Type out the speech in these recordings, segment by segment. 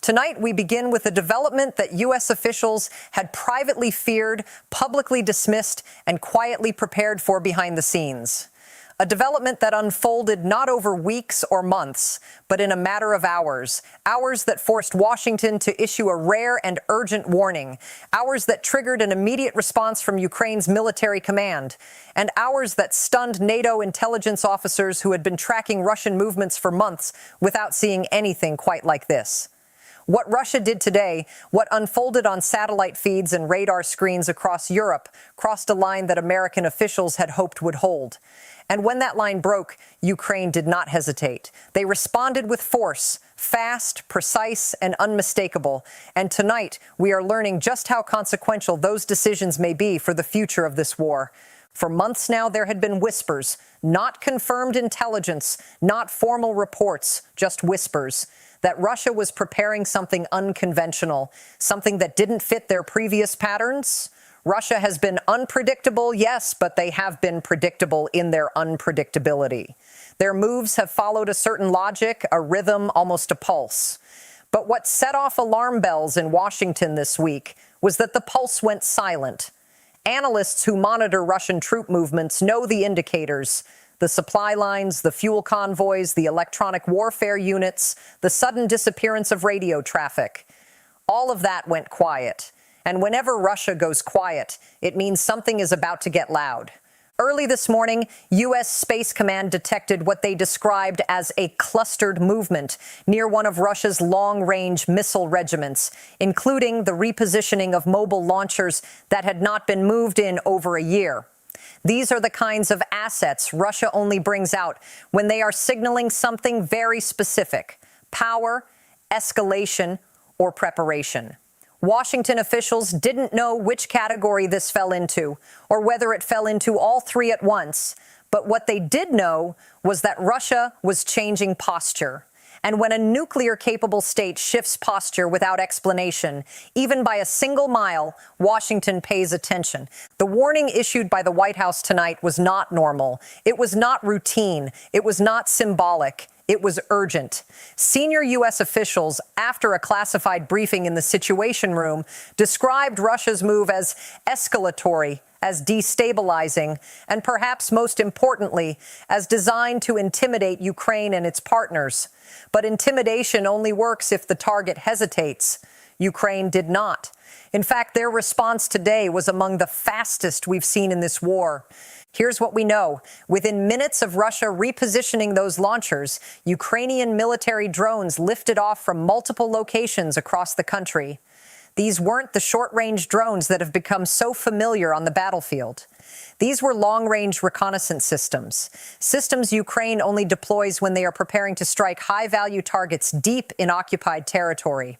Tonight, we begin with a development that U.S. officials had privately feared, publicly dismissed, and quietly prepared for behind the scenes. A development that unfolded not over weeks or months, but in a matter of hours. Hours that forced Washington to issue a rare and urgent warning. Hours that triggered an immediate response from Ukraine's military command. And hours that stunned NATO intelligence officers who had been tracking Russian movements for months without seeing anything quite like this. What Russia did today, what unfolded on satellite feeds and radar screens across Europe, crossed a line that American officials had hoped would hold. And when that line broke, Ukraine did not hesitate. They responded with force, fast, precise, and unmistakable. And tonight, we are learning just how consequential those decisions may be for the future of this war. For months now, there had been whispers, not confirmed intelligence, not formal reports, just whispers, that Russia was preparing something unconventional, something that didn't fit their previous patterns. Russia has been unpredictable, yes, but they have been predictable in their unpredictability. Their moves have followed a certain logic, a rhythm, almost a pulse. But what set off alarm bells in Washington this week was that the pulse went silent. Analysts who monitor Russian troop movements know the indicators: the supply lines, the fuel convoys, the electronic warfare units, the sudden disappearance of radio traffic. All of that went quiet. And whenever Russia goes quiet, it means something is about to get loud. Early this morning, U.S. Space Command detected what they described as a clustered movement near one of Russia's long-range missile regiments, including the repositioning of mobile launchers that had not been moved in over a year. These are the kinds of assets Russia only brings out when they are signaling something very specific: power, escalation, or preparation. Washington officials didn't know which category this fell into, or whether it fell into all three at once. But what they did know was that Russia was changing posture. And when a nuclear-capable state shifts posture without explanation, even by a single mile, Washington pays attention. The warning issued by the White House tonight was not normal. It was not routine. It was not symbolic. It was urgent. Senior U.S. officials, after a classified briefing in the Situation Room, described Russia's move as escalatory, as destabilizing, and perhaps most importantly, as designed to intimidate Ukraine and its partners. But intimidation only works if the target hesitates. Ukraine did not. In fact, their response today was among the fastest we've seen in this war. Here's what we know. Within minutes of Russia repositioning those launchers, Ukrainian military drones lifted off from multiple locations across the country. These weren't the short-range drones that have become so familiar on the battlefield. These were long-range reconnaissance systems, systems Ukraine only deploys when they are preparing to strike high-value targets deep in occupied territory.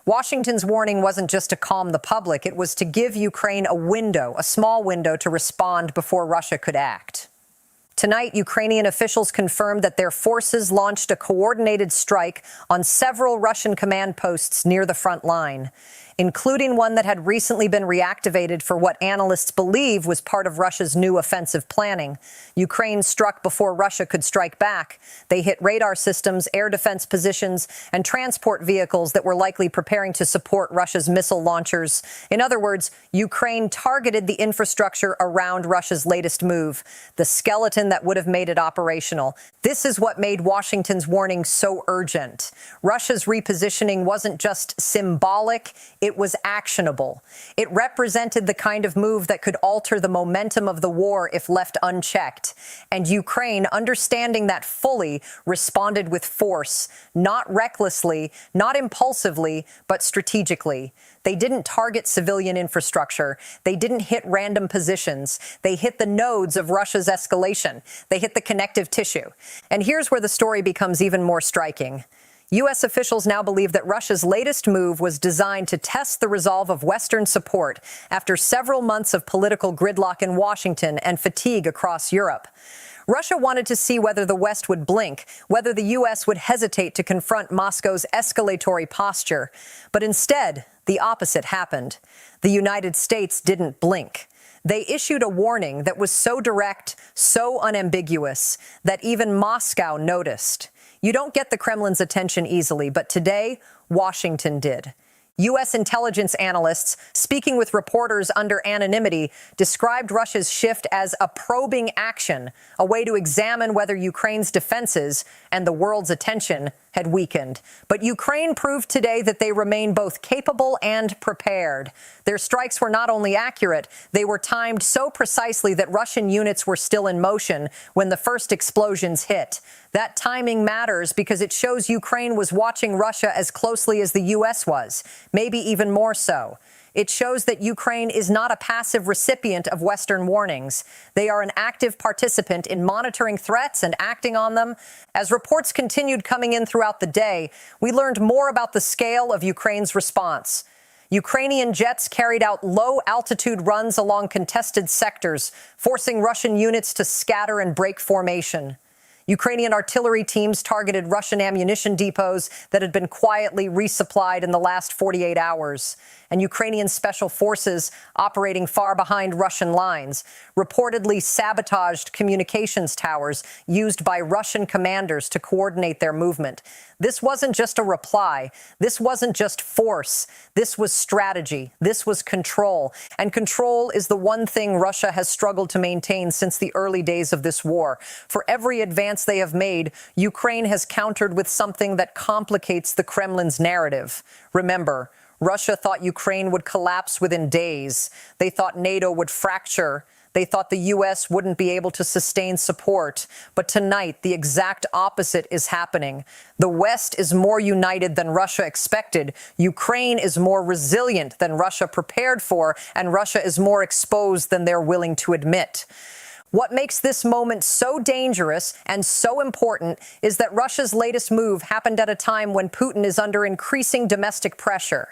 Washington's warning wasn't just to calm the public. It was to give Ukraine a window, a small window, to respond before Russia could act. Tonight, Ukrainian officials confirmed that their forces launched a coordinated strike on several Russian command posts near the front line, including one that had recently been reactivated for what analysts believe was part of Russia's new offensive planning. Ukraine struck before Russia could strike back. They hit radar systems, air defense positions, and transport vehicles that were likely preparing to support Russia's missile launchers. In other words, Ukraine targeted the infrastructure around Russia's latest move, the skeleton that would have made it operational. This is what made Washington's warning so urgent. Russia's repositioning wasn't just symbolic, it was actionable. It represented the kind of move that could alter the momentum of the war if left unchecked. And Ukraine, understanding that fully, responded with force, not recklessly, not impulsively, but strategically. They didn't target civilian infrastructure. They didn't hit random positions. They hit the nodes of Russia's escalation. They hit the connective tissue. And here's where the story becomes even more striking. U.S. officials now believe that Russia's latest move was designed to test the resolve of Western support after several months of political gridlock in Washington and fatigue across Europe. Russia wanted to see whether the West would blink, whether the U.S. would hesitate to confront Moscow's escalatory posture. But instead, the opposite happened. The United States didn't blink. They issued a warning that was so direct, so unambiguous, that even Moscow noticed. You don't get the Kremlin's attention easily, but today, Washington did. U.S. intelligence analysts, speaking with reporters under anonymity, described Russia's shift as a probing action, a way to examine whether Ukraine's defenses and the world's attention had weakened. But Ukraine proved today that they remain both capable and prepared. Their strikes were not only accurate, they were timed so precisely that Russian units were still in motion when the first explosions hit. That timing matters because it shows Ukraine was watching Russia as closely as the U.S. was, maybe even more so. It shows that Ukraine is not a passive recipient of Western warnings. They are an active participant in monitoring threats and acting on them. As reports continued coming in throughout the day, we learned more about the scale of Ukraine's response. Ukrainian jets carried out low-altitude runs along contested sectors, forcing Russian units to scatter and break formation. Ukrainian artillery teams targeted Russian ammunition depots that had been quietly resupplied in the last 48 hours. And Ukrainian special forces operating far behind Russian lines reportedly sabotaged communications towers used by Russian commanders to coordinate their movement. This wasn't just a reply. This wasn't just force. This was strategy. This was control. And control is the one thing Russia has struggled to maintain since the early days of this war. For every advance they have made, Ukraine has countered with something that complicates the Kremlin's narrative. Remember, Russia thought Ukraine would collapse within days. They thought NATO would fracture. They thought the U.S. wouldn't be able to sustain support. But tonight, the exact opposite is happening. The West is more united than Russia expected. Ukraine is more resilient than Russia prepared for, and Russia is more exposed than they're willing to admit. What makes this moment so dangerous and so important is that Russia's latest move happened at a time when Putin is under increasing domestic pressure.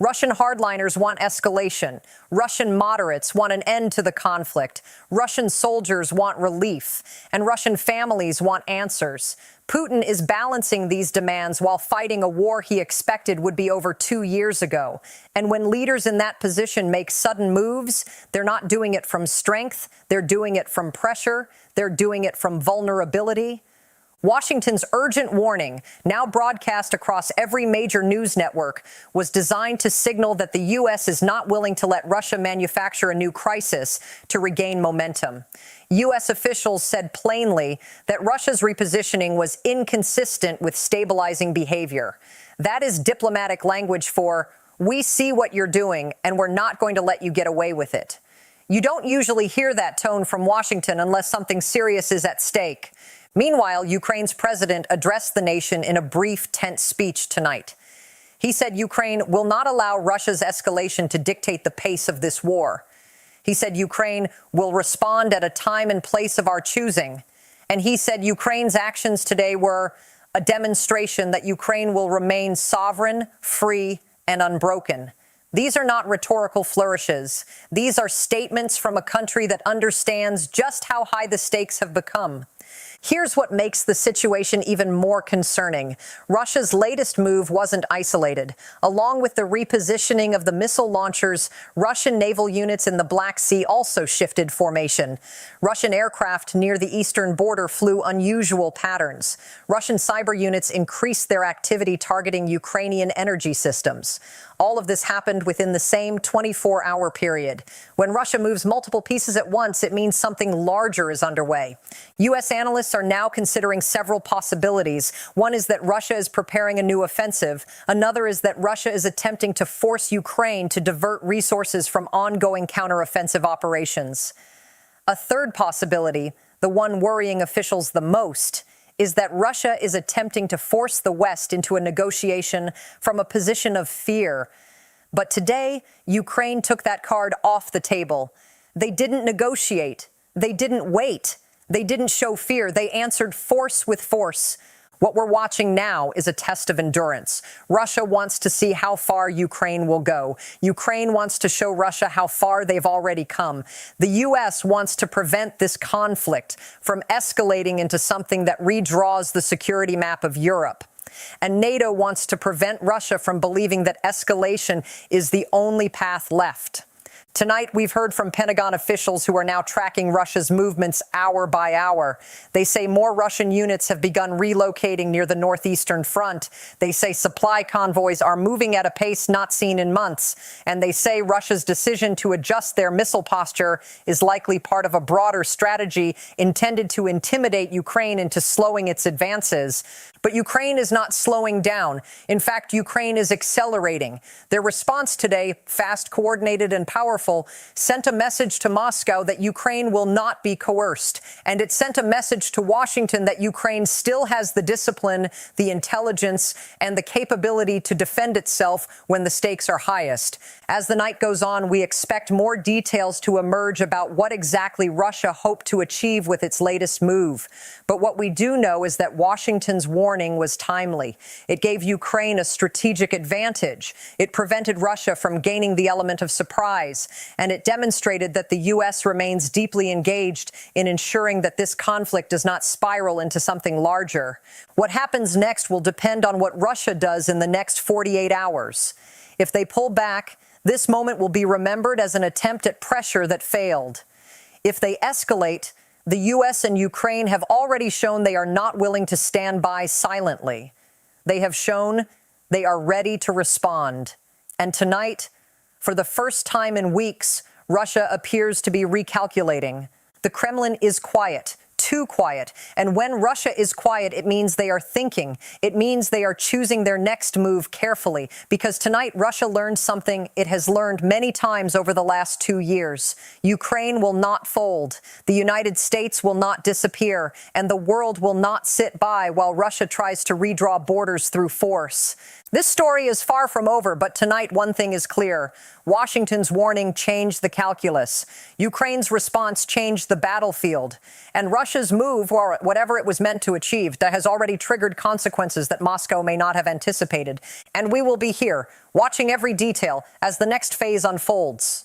Russian hardliners want escalation. Russian moderates want an end to the conflict. Russian soldiers want relief. And Russian families want answers. Putin is balancing these demands while fighting a war he expected would be over 2 years ago. And when leaders in that position make sudden moves, they're not doing it from strength. They're doing it from pressure. They're doing it from vulnerability. Washington's urgent warning, now broadcast across every major news network, was designed to signal that the U.S. is not willing to let Russia manufacture a new crisis to regain momentum. U.S. officials said plainly that Russia's repositioning was inconsistent with stabilizing behavior. That is diplomatic language for, we see what you're doing, and we're not going to let you get away with it. You don't usually hear that tone from Washington unless something serious is at stake. Meanwhile, Ukraine's president addressed the nation in a brief, tense speech tonight. He said Ukraine will not allow Russia's escalation to dictate the pace of this war. He said Ukraine will respond at a time and place of our choosing. And he said Ukraine's actions today were a demonstration that Ukraine will remain sovereign, free, and unbroken. These are not rhetorical flourishes. These are statements from a country that understands just how high the stakes have become. Here's what makes the situation even more concerning. Russia's latest move wasn't isolated. Along with the repositioning of the missile launchers, Russian naval units in the Black Sea also shifted formation. Russian aircraft near the eastern border flew unusual patterns. Russian cyber units increased their activity targeting Ukrainian energy systems. All of this happened within the same 24-hour period. When Russia moves multiple pieces at once, it means something larger is underway. U.S. analysts are now considering several possibilities. One is that Russia is preparing a new offensive. Another is that Russia is attempting to force Ukraine to divert resources from ongoing counteroffensive operations. A third possibility, the one worrying officials the most, is that Russia is attempting to force the West into a negotiation from a position of fear. But today, Ukraine took that card off the table. They didn't negotiate. They didn't wait. They didn't show fear. They answered force with force. What we're watching now is a test of endurance. Russia wants to see how far Ukraine will go. Ukraine wants to show Russia how far they've already come. The U.S. wants to prevent this conflict from escalating into something that redraws the security map of Europe. And NATO wants to prevent Russia from believing that escalation is the only path left. Tonight, we've heard from Pentagon officials who are now tracking Russia's movements hour by hour. They say more Russian units have begun relocating near the northeastern front. They say supply convoys are moving at a pace not seen in months. And they say Russia's decision to adjust their missile posture is likely part of a broader strategy intended to intimidate Ukraine into slowing its advances. But Ukraine is not slowing down. In fact, Ukraine is accelerating. Their response today, fast, coordinated, and powerful, sent a message to Moscow that Ukraine will not be coerced. And it sent a message to Washington that Ukraine still has the discipline, the intelligence, and the capability to defend itself when the stakes are highest. As the night goes on, we expect more details to emerge about what exactly Russia hoped to achieve with its latest move. But what we do know is that Washington's warning was timely. It gave Ukraine a strategic advantage. It prevented Russia from gaining the element of surprise. And it demonstrated that the U.S. remains deeply engaged in ensuring that this conflict does not spiral into something larger. What happens next will depend on what Russia does in the next 48 hours. If they pull back, this moment will be remembered as an attempt at pressure that failed. If they escalate, the U.S. and Ukraine have already shown they are not willing to stand by silently. They have shown they are ready to respond. And tonight, for the first time in weeks, Russia appears to be recalculating. The Kremlin is quiet, too quiet. And when Russia is quiet, it means they are thinking. It means they are choosing their next move carefully. Because tonight, Russia learned something it has learned many times over the last 2 years. Ukraine will not fold. The United States will not disappear. And the world will not sit by while Russia tries to redraw borders through force. This story is far from over, but tonight one thing is clear. Washington's warning changed the calculus. Ukraine's response changed the battlefield. And Russia's move, or whatever it was meant to achieve, has already triggered consequences that Moscow may not have anticipated. And we will be here, watching every detail as the next phase unfolds.